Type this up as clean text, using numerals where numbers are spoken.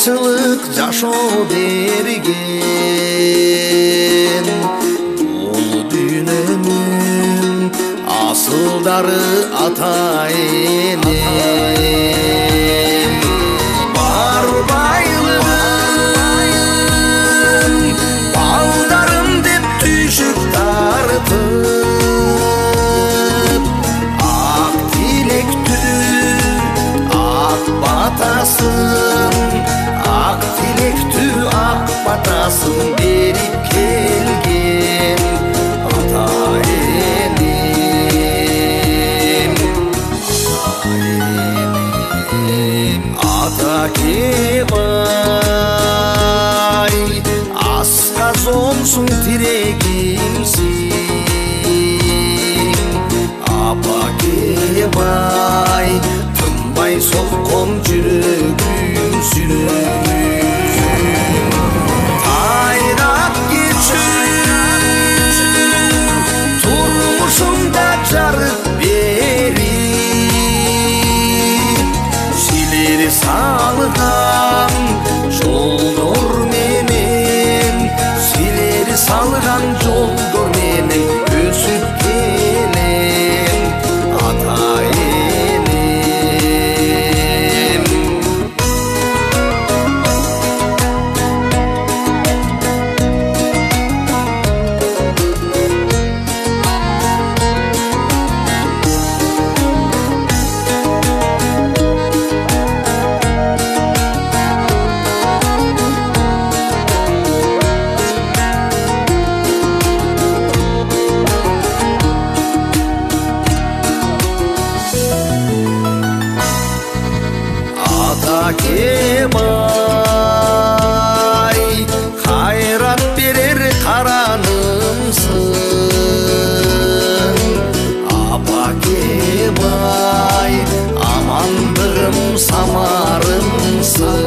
кыйынчылык жашоо берген. Бул дүйнөнүн асылдары ата эне. Бар байлыгын балдарым деп түйшүк тартып, ак тилектүү ак батасын, ак тилектүү ак батасын берип келген ата энем. Ата кебай асказонсуң тирегимсиң. Апа кебай тынбай соккон жүрөгүмсүн. Кайрат кечүү турмушумда жарык берип, силер салган жолдор менен, силер салган жолдор менен өсүп келем ата энем. Ата кебай кайрат берер таранымсың. Апа кебай амандыгым самарымсың.